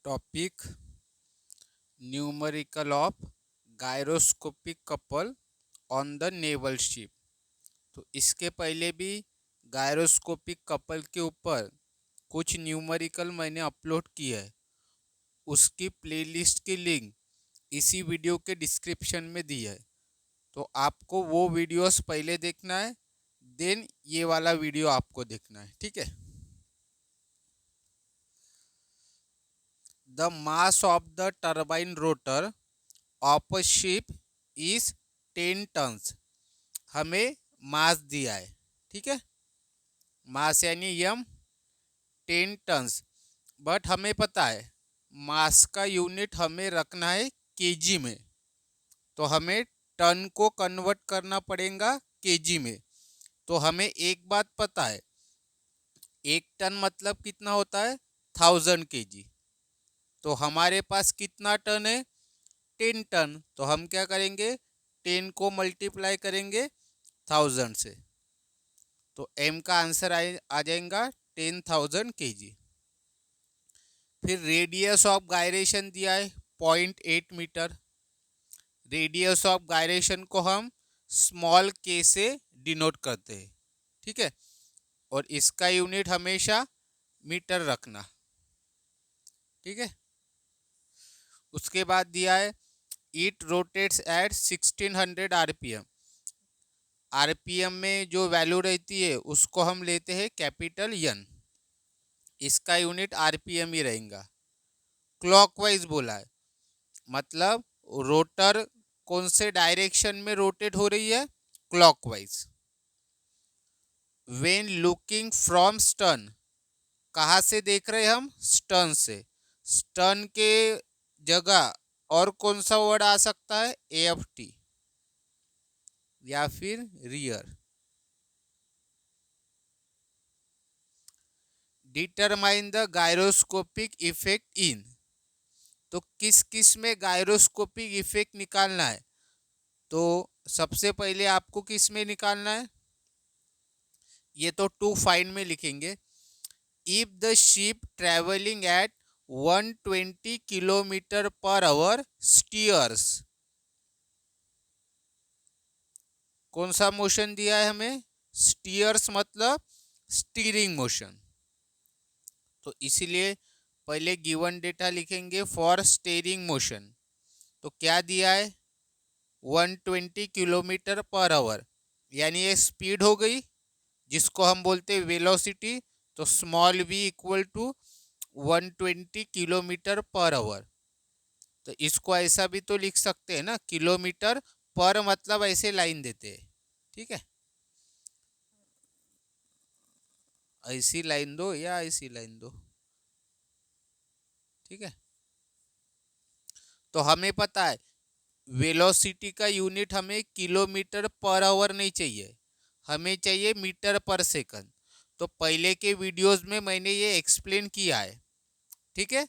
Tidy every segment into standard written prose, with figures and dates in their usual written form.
Topic numerical of gyroscopic couple on the naval ship. तो इसके पहले भी गायरोस्कोपिक कपल के ऊपर कुछ न्यूमेरिकल मैंने अपलोड किया है, उसकी प्लेलिस्ट की लिंक इसी वीडियो के डिस्क्रिप्शन में दी है। तो आपको वो वीडियोस पहले देखना है, देन ये वाला वीडियो आपको देखना है, ठीक है। The mass of the turbine rotor of a ship is 10 tons. हमें मास दिया है, ठीक है, मास यानी यम 10 टन्स। बट हमें पता है मास का यूनिट हमें रखना है केजी में, तो हमें टन को कन्वर्ट करना पड़ेगा केजी में। तो हमें एक बात पता है, 1 टन मतलब कितना होता है, 1000 kg। तो हमारे पास कितना टन है, 10 टन। तो हम क्या करेंगे, 10 को मल्टीप्लाई करेंगे 1000 से, तो एम का आंसर आ जाएगा 10,000 kg। फिर रेडियस ऑफ गायरेशन दिया है 0.8 मीटर। रेडियस ऑफ गायरेशन को हम स्मॉल के से डिनोट करते हैं, ठीक है, और इसका यूनिट हमेशा मीटर रखना, ठीक है। उसके बाद दिया है it rotates at 1600 RPM. RPM में जो वैल्यू रहती है उसको हम लेते हैं कैपिटल एन, इसका यूनिट आरपीएम ही रहेगा। क्लॉकवाइज बोला है, मतलब रोटर कौन से डायरेक्शन में रोटेट हो रही है, clockwise. When looking from stern, कहाँ से देख रहे हैं हम, स्टर्न से। स्टर्न के जगह और कौन सा वर्ड आ सकता है, एएफटी या फिर rear. Determine the gyroscopic effect in, तो किस किस में गायरोस्कोपिक इफेक्ट निकालना है। तो सबसे पहले आपको किस में निकालना है, ये तो टू फाइंड में लिखेंगे। If the ship travelling at 120 kilometre per our stairs, कौन सा मोशन दिया है हमें, स्टीयर्स मतलब स्टीयरिंग मोशन। तो इसीलिए पहले गिवन डेटा लिखेंगे फॉर स्टीयरिंग मोशन। तो क्या दिया है, 120 किलोमीटर पर आवर, यानी ये स्पीड हो गई जिसको हम बोलते हैं वेलोसिटी। तो small v equal to 120 kilometre per hour. तो इसको ऐसा भी तो लिख सकते हैं ना, किलोमीटर पर मतलब ऐसे लाइन देते हैं, ठीक है, ऐसी लाइन दो या ऐसी लाइन दो, ठीक है। तो हमें पता है वेलोसिटी का यूनिट हमें किलोमीटर पर आवर नहीं चाहिए, हमें चाहिए मीटर पर सेकंड। तो पहले के वीडियोस में मैंने ये एक्सप्लेन किया है, ठीक है।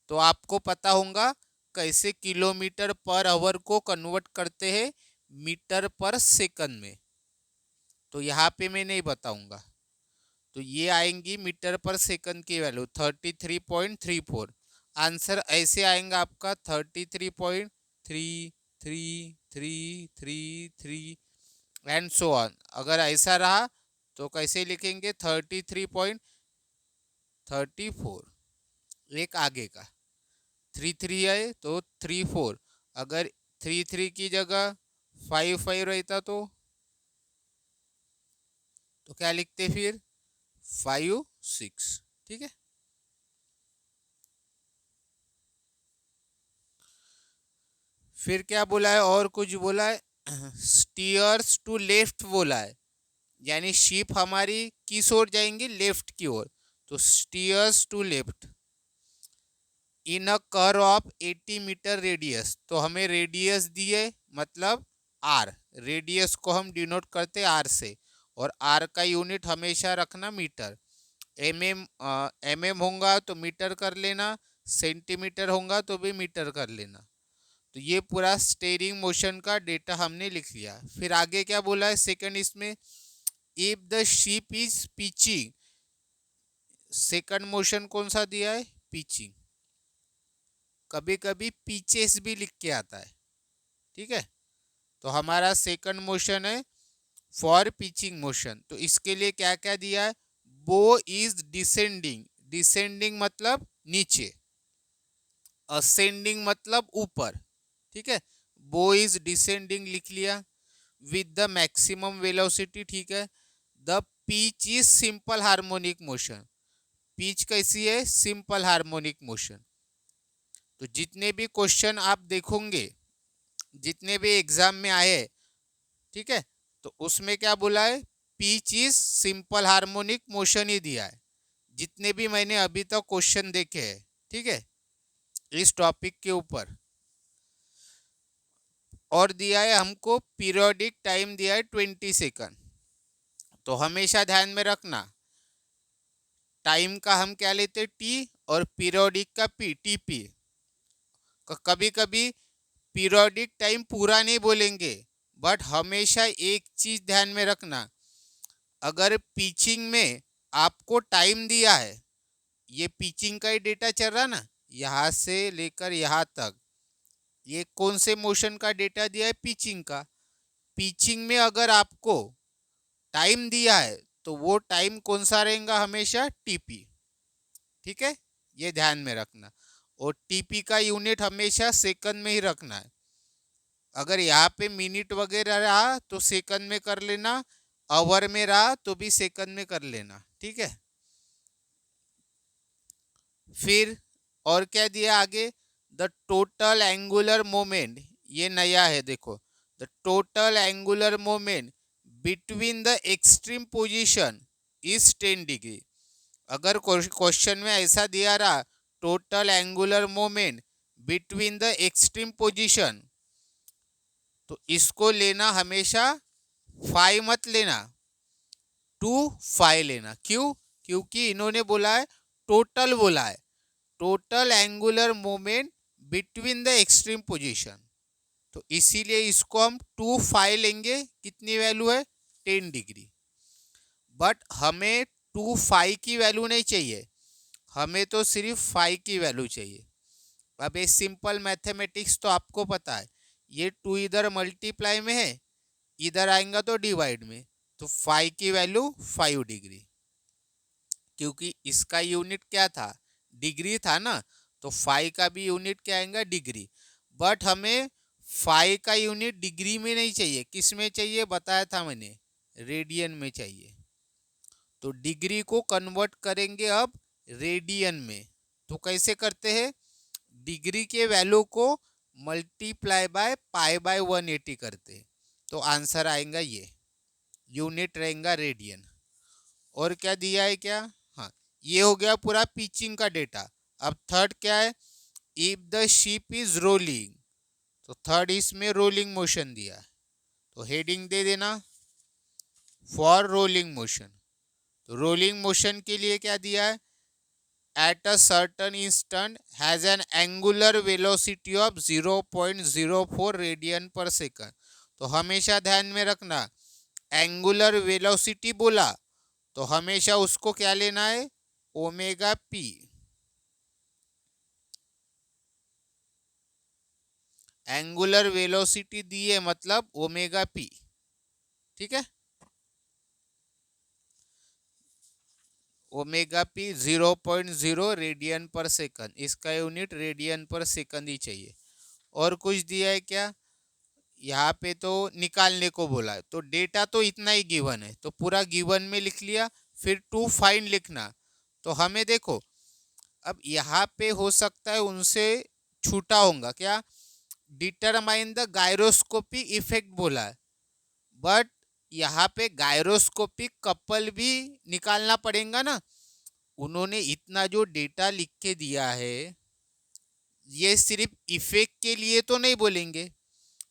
तो आपको पता होगा कैसे किलोमीटर पर आवर को कन्वर्ट करते हैं मीटर पर सेकंड में। तो यहाँ पे मैं नहीं बताऊंगा। तो ये आएंगी मीटर पर सेकंड की वैल्यू 33.34। आंसर ऐसे आएगा आपका 33.333333 एंड सो ऑन। अगर ऐसा रहा तो कैसे लिखेंगे, 33.34, एक आगे का 33 है तो 34। अगर 33 की जगह 55 रहता तो क्या लिखते फिर, 56, ठीक है। फिर क्या बोला है, और कुछ बोला है, स्टीयर्स टू लेफ्ट बोला है, यानी शिप हमारी किस ओर जाएंगी, लेफ्ट की ओर। तो steers to left in a curve of 80 metre radius. तो हमें रेडियस दिए, मतलब आर, रेडियस को हम डिनोट करते आर से, और आर का यूनिट हमेशा रखना मीटर। एम एम होगा तो मीटर कर लेना, सेंटीमीटर होगा तो भी मीटर कर लेना। तो ये पूरा स्टेयरिंग मोशन का डेटा हमने लिख लिया। फिर आगे क्या बोला है सेकंड इसमें, if the ship is pitching, second motion कौन सा दिया है, पिचिंग। कभी कभी पीचेस भी लिख के आता है, ठीक है। तो हमारा सेकंड मोशन है फॉर पिचिंग मोशन। तो इसके लिए क्या क्या दिया है, बो इज डिसेंडिंग, डिसेंडिंग मतलब नीचे, असेंडिंग मतलब ऊपर, ठीक है। बो इज डिसेंडिंग लिख लिया विद द मैक्सिमम वेलोसिटी, ठीक है। The pitch is simple harmonic motion, pitch कैसी है, सिंपल हार्मोनिक मोशन। तो जितने भी क्वेश्चन आप देखोगे, जितने भी एग्जाम में आए, ठीक है, तो उसमें क्या बोला है, pitch is simple harmonic motion ही दिया है, जितने भी मैंने अभी तक क्वेश्चन देखे हैं, ठीक है, इस टॉपिक के ऊपर। और दिया है हमको पीरियोडिक टाइम दिया है 20 सेकंड। तो हमेशा ध्यान में रखना, टाइम का हम क्या लेते हैं, टी, और पीरियोडिक का पी, टीपी। कभी कभी पीरियोडिक टाइम पूरा नहीं बोलेंगे, बट हमेशा एक चीज ध्यान में रखना, अगर पिचिंग में आपको टाइम दिया है, ये पिचिंग का ही डेटा चल रहा ना, यहाँ से लेकर यहाँ तक, ये कौन से मोशन का डेटा दिया है, पिचिंग का। पिचिंग में अगर आपको टाइम दिया है तो वो टाइम कौन सा रहेगा, हमेशा टीपी, ठीक है, ये ध्यान में रखना। और टीपी का यूनिट हमेशा सेकंड में ही रखना है। अगर यहाँ पे मिनट वगैरह रहा तो सेकंड में कर लेना, आवर में रहा तो भी सेकंड में कर लेना, ठीक है। फिर और क्या दिया आगे, द टोटल एंगुलर मोमेंट, ये नया है देखो, the total angular moment between the extreme position is 10 degree. अगर क्वेश्चन में ऐसा दिया रहा, total angular moment between the extreme position, तो इसको लेना हमेशा फाई मत लेना, 2 फाई लेना। क्यों, क्योंकि इन्होंने बोला है, टोटल बोला है, total angular moment between the extreme position, तो इसीलिए इसको हम 2 फाई लेंगे। कितनी वैल्यू है, 10 डिग्री। बट हमें 2 फाई की वैल्यू नहीं चाहिए, हमें तो सिर्फ फाई की वैल्यू चाहिए। अब ये सिंपल मैथमेटिक्स तो आपको पता है, ये 2 इधर मल्टीप्लाई में है, इधर आएगा तो डिवाइड में, तो फाई की वैल्यू 5 डिग्री, क्योंकि इसका यूनिट क्या था, डिग्री था ना, तो फाई का भी यूनिट क्या आएगा, डिग्री। बट हमें फाई का यूनिट डिग्री में नहीं चाहिए, किस में चाहिए बताया था मैंने, रेडियन में चाहिए। तो डिग्री को कन्वर्ट करेंगे अब रेडियन में। तो कैसे करते हैं, डिग्री के वैल्यू को मल्टीप्लाई बाय पाई बाय 180 करते हैं, तो आंसर आएगा ये, यूनिट रहेगा रेडियन। और क्या दिया है क्या, हाँ, ये हो गया पूरा पिचिंग का डेटा। अब थर्ड क्या है, if the ship is rolling, तो थर्ड इसमें रोलिंग मोशन दिया है, तो हेडिंग दे देना फॉर रोलिंग मोशन। तो रोलिंग मोशन के लिए क्या दिया है, at a certain instant has an angular velocity of 0.04 radian पर सेकंड। तो हमेशा ध्यान में रखना, एंगुलर वेलोसिटी बोला तो हमेशा उसको क्या लेना है, ओमेगा पी। एंगुलर वेलोसिटी दी है मतलब ओमेगा पी, ठीक है। ओमेगा पी 0.0 रेडियन पर सेकंड, इसका यूनिट रेडियन पर सेकंड ही चाहिए। और कुछ दिया है क्या, यहाँ पे तो निकालने को बोला है, तो डेटा तो इतना ही गिवन है, तो पूरा गिवन में लिख लिया, फिर 2 फाइंड लिखना। तो हमें देखो, अब यहाँ पे हो सकता है उनसे छूटा होगा क्या, डिटरमाइन द गायरोस्कोपिक इफेक्ट बोला है, बट यहाँ पे गायरोस्कोपिक कपल भी निकालना पड़ेगा ना। उन्होंने इतना जो डेटा लिख के दिया है, ये सिर्फ इफेक्ट के लिए तो नहीं बोलेंगे,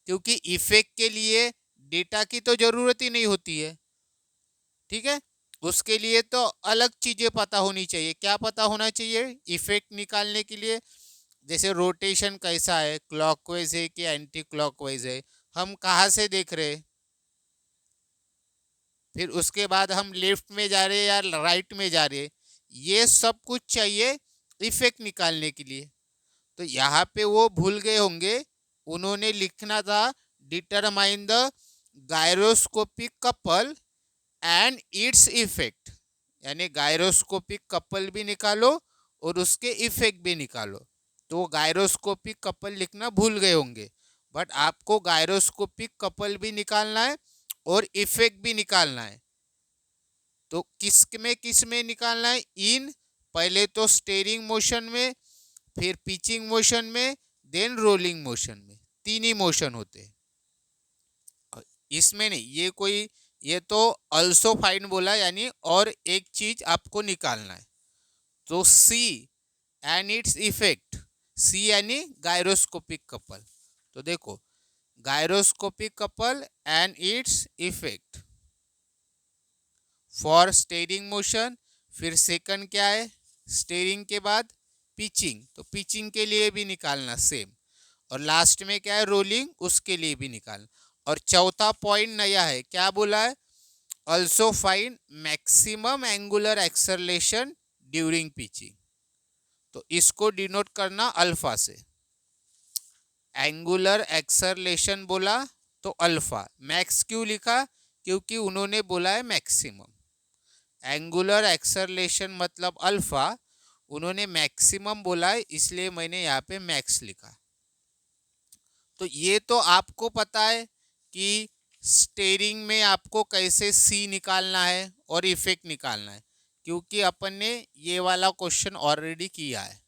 क्योंकि इफेक्ट के लिए डेटा की तो जरूरत ही नहीं होती है, ठीक है। उसके लिए तो अलग चीजें पता होनी चाहिए। क्या पता होना चाहिए इफेक्ट निकालने के लिए, जैसे रोटेशन कैसा है, क्लॉकवाइज है कि एंटी क्लॉकवाइज है, हम कहाँ से देख रहे हैं, फिर उसके बाद हम लेफ्ट में जा रहे हैं या राइट में जा रहे हैं, ये सब कुछ चाहिए इफेक्ट निकालने के लिए। तो यहाँ पे वो भूल गए होंगे, उन्होंने लिखना था determine the gyroscopic couple and its effect, यानी गायरोस्कोपिक कपल भी निकालो और उसके इफेक्ट भी निकालो। तो गायरोस्कोपिक कपल लिखना भूल गए होंगे, बट आपको गायरोस्कोपिक कपल भी निकालना है और इफेक्ट भी निकालना है। तो किस में निकालना है? इन पहले तो स्टेयरिंग मोशन में, फिर पिचिंग मोशन में, देन रोलिंग मोशन में, तीन ही मोशन होते हैं। इसमें नहीं, ये तो अल्सो फाइंड बोला, यानी और एक चीज आपको निकालना है। तो सी एंड इट्स इफेक्ट, सी यानी गायरोस्कोपिक कपल। तो देखो, gyroscopic couple and its effect for steering motion. फिर सेकंड क्या है? स्टेयरिंग के बाद पिचिंग, तो पिचिंग के लिए भी निकालना सेम। और लास्ट में क्या है? रोलिंग, उसके लिए भी निकालना। और चौथा पॉइंट नया है, क्या बोला है? Also find maximum angular acceleration during pitching. तो इसको डिनोट करना अल्फा से। एंगुलर एक्सेलरेशन बोला तो अल्फा। मैक्स क्यों लिखा? क्योंकि उन्होंने बोला है मैक्सिमम। एंगुलर एक्सेलरेशन मतलब अल्फा, उन्होंने मैक्सिमम बोला है, इसलिए मैंने यहाँ पे मैक्स लिखा। तो ये तो आपको पता है कि स्टेयरिंग में आपको कैसे सी निकालना है और इफेक्ट निकालना है, क्योंकि अपन ने ये वाला क्वेश्चन ऑलरेडी किया है।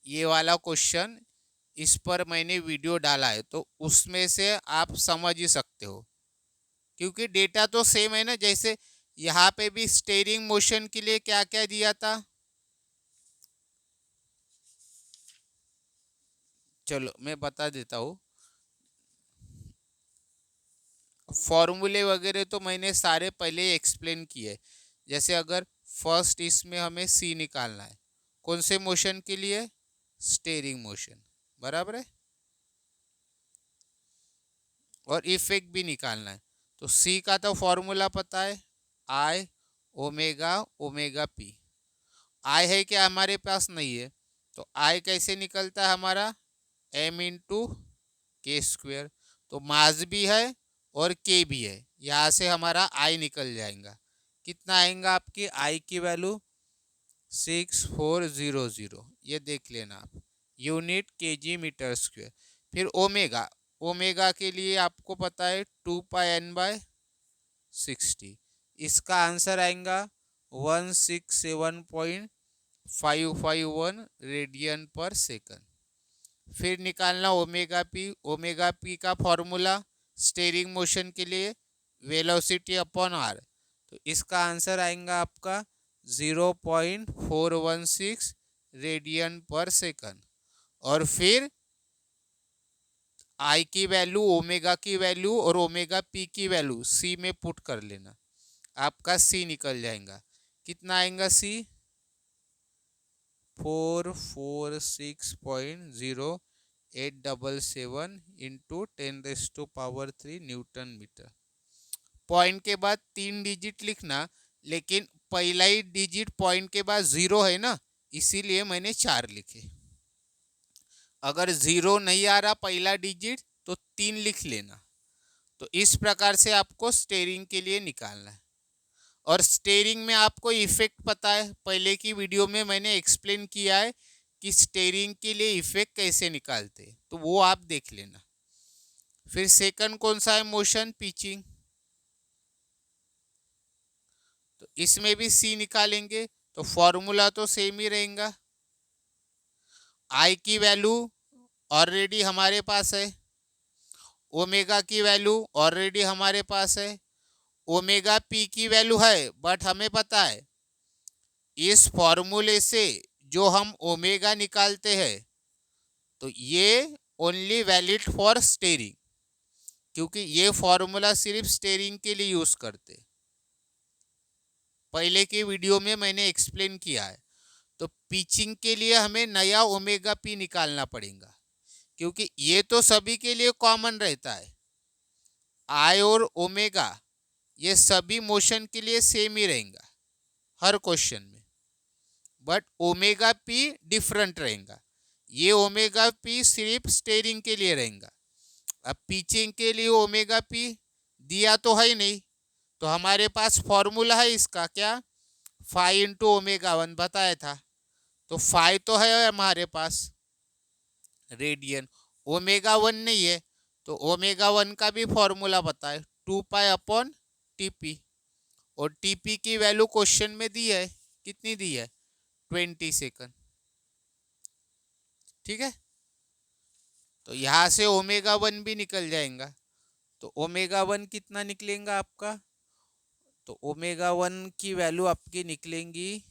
ये वाला क्वेश्चन, इस पर मैंने वीडियो डाला है, तो उसमें से आप समझ ही सकते हो, क्योंकि डेटा तो सेम है ना। जैसे यहाँ पे भी स्टेयरिंग मोशन के लिए क्या क्या दिया था, चलो मैं बता देता हूँ। फॉर्मूले वगैरह तो मैंने सारे पहले ही एक्सप्लेन किए। जैसे अगर फर्स्ट इसमें हमें सी निकालना है, कौन से मोशन के लिए? स्टेयरिंग मोशन, बराबर है। और इफेक्ट भी निकालना है। तो सी का तो फॉर्मूला पता है, आई ओमेगा ओमेगा पी। आई है क्या? हमारे पास नहीं है, तो आई कैसे निकलता है हमारा? एम इंटू के स्क्वेयर। तो मास भी है और के भी है, यहाँ से हमारा आई निकल जाएगा। कितना आएगा आपकी आई की वैल्यू? 6400, ये देख लेना आप, यूनिट केजी मीटर स्क्वेयर। फिर ओमेगा, ओमेगा के लिए आपको पता है 2 पाई n/60। इसका आंसर आएगा 167.551 रेडियन पर सेकंड। फिर निकालना ओमेगा पी। ओमेगा पी का फॉर्मूला स्टेयरिंग मोशन के लिए वेलोसिटी अपॉन आर। तो इसका आंसर आएगा आपका 0.416 रेडियन पर सेकंड। और फिर आई की वैल्यू, ओमेगा की वैल्यू और ओमेगा पी की वैल्यू सी में पुट कर लेना, आपका सी निकल जाएगा। कितना आएगा सी? 446.0877 इंटू 10⁻³ न्यूटन मीटर। पॉइंट के बाद 3 डिजिट लिखना, लेकिन पहला ही डिजिट पॉइंट के बाद 0 है ना, इसीलिए मैंने 4 लिखे। अगर 0 नहीं आ रहा पहला डिजिट तो 3 लिख लेना। तो इस प्रकार से आपको स्टेयरिंग के लिए निकालना है। और स्टेयरिंग में आपको इफेक्ट पता है, पहले की वीडियो में मैंने एक्सप्लेन किया है कि स्टेयरिंग के लिए इफेक्ट कैसे निकालते हैं, तो वो आप देख लेना। फिर सेकंड कौन सा है? Motion pitching. तो इसमें भी सी निकालेंगे, तो फॉर्मूला तो सेम ही रहेगा। आई की वैल्यू ऑलरेडी हमारे पास है, ओमेगा की वैल्यू ऑलरेडी हमारे पास है, ओमेगा पी की वैल्यू है, बट हमें पता है इस फॉर्मूले से जो हम ओमेगा निकालते हैं, तो ये ओनली वैलिड फॉर स्टेयरिंग, क्योंकि ये फॉर्मूला सिर्फ स्टेयरिंग के लिए यूज करते, पहले के वीडियो में मैंने एक्सप्लेन किया है। तो पिचिंग के लिए हमें नया ओमेगा पी निकालना पड़ेगा, क्योंकि ये तो सभी के लिए कॉमन रहता है। आई और ओमेगा ये सभी मोशन के लिए सेम ही रहेगा हर क्वेश्चन में। बट ओमेगा पी डिफरेंट रहेगा। ये ओमेगा पी सिर्फ स्टेयरिंग के लिए रहेगा। अब पिचिंग के लिए ओमेगा पी दिया तो है ही नहीं, तो हमारे पास फॉर्मूला है इसका क्या, 5 × ω1 बताया था। तो 5 तो है हमारे पास रेडियन, ω1 नहीं है, तो ω1 का भी फॉर्मूला पता है, 2π/TP। और टीपी की वैल्यू क्वेश्चन में दी है, कितनी दी है, 20 सेकंड। ठीक है, तो यहां से ω1 भी निकल जाएगा। तो ω1 कितना निकलेगा आपका, तो ω1 की वैल्यू आपकी निकलेंगी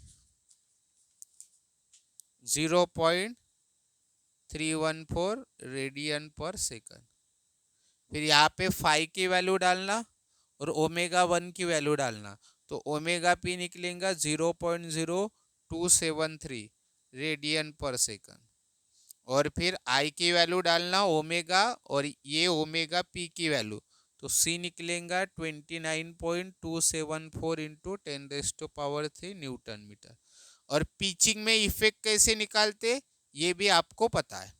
0.314 रेडियन पर सेकंड। फिर यहाँ पे 5 की वैल्यू डालना और ω1 की वैल्यू डालना, तो ओमेगा पी निकलेगा 0.0273 रेडियन पर सेकंड। और फिर आई की वैल्यू डालना ओमेगा, और ये ओमेगा पी की वैल्यू, तो सी निकलेगा 29.274 इंटू 10⁻³ न्यूटन मीटर। और पिचिंग में इफेक्ट कैसे निकालते ये भी आपको पता है।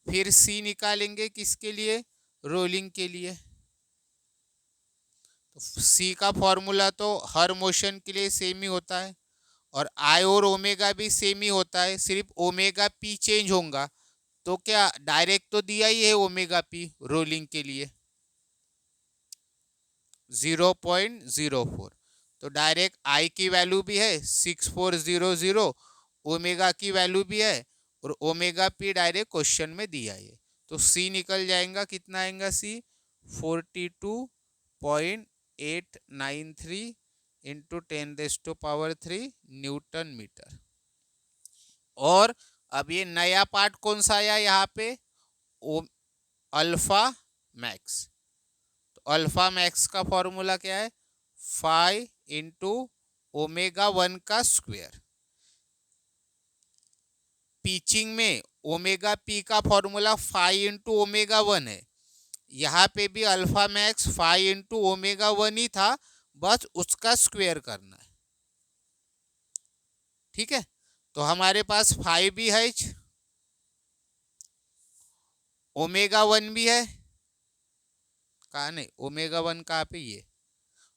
फिर सी निकालेंगे किसके लिए, रोलिंग के लिए। तो सी का फॉर्मूला तो हर मोशन के लिए सेम ही होता है, और आई और ओमेगा भी सेम ही होता है, सिर्फ ओमेगा पी चेंज होगा। तो क्या डायरेक्ट तो दिया ही है ओमेगा पी रोलिंग के लिए 0.04, तो डायरेक्ट आई की वैल्यू भी है 6400, ओमेगा की वैल्यू भी है, और ओमेगा पी डायरेक्ट क्वेश्चन में दिया है। तो सी निकल जाएगा, कितना आएगा सी, 42.893 इंटू 10⁻³ न्यूटन मीटर। और अब ये नया पार्ट कौन सा आया यहाँ पे, अल्फा मैक्स। तो अल्फा मैक्स का फॉर्मूला क्या है, 5 इंटू ω1 का स्क्वायर। पिचिंग में ओमेगा पी का फॉर्मूला 5 इंटू ω1 है, यहाँ पे भी अल्फा मैक्स 5 इंटू ω1 ही था, बस उसका स्क्वायर करना है। ठीक है, तो हमारे पास 5 भी है, ω1 भी है, कहा नहीं ω1 कहाँ पे ये,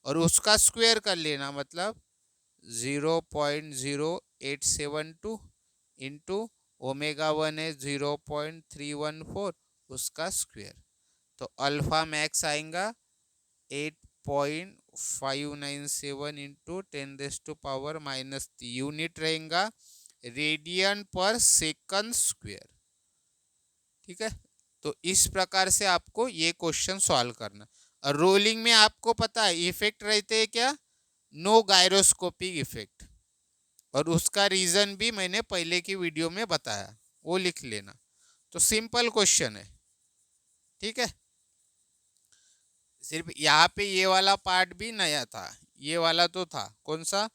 और उसका स्क्वायर कर लेना, मतलब 0.0872 इंटू ω1 है 0.314 उसका स्क्वायर। तो अल्फा मैक्स आएगा 8.597 इंटू 10⁻⁻3 यूनिट रहेगा रेडियन पर सेकंड स्क्वायर। ठीक है, तो इस प्रकार से आपको ये क्वेश्चन सॉल्व करना। और रोलिंग में आपको पता है इफेक्ट रहते हैं क्या, नो गायरोस्कोपिक इफेक्ट, और उसका रीजन भी मैंने पहले की वीडियो में बताया, वो लिख लेना। तो सिंपल क्वेश्चन है। ठीक है, सिर्फ यहाँ पे ये वाला पार्ट भी नया था, ये वाला तो था कौन सा,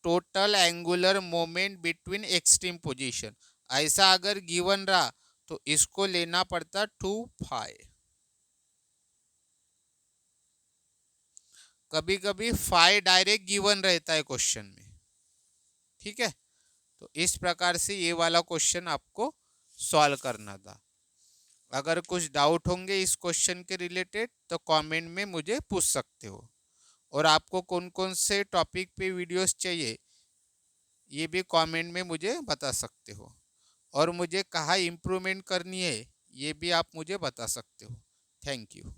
total angular moment between extreme position. ऐसा अगर गिवन रहा तो इसको लेना पड़ता 2π। कभी कभी फाइ डायरेक्ट गिवन रहता है क्वेश्चन में। ठीक है, तो इस प्रकार से ये वाला क्वेश्चन आपको सॉल्व करना था। अगर कुछ डाउट होंगे इस क्वेश्चन के रिलेटेड तो कमेंट में मुझे पूछ सकते हो। और आपको कौन कौन से टॉपिक पे वीडियोस चाहिए ये भी कमेंट में मुझे बता सकते हो। और मुझे कहाँ इम्प्रूवमेंट करनी है ये भी आप मुझे बता सकते हो। Thank you.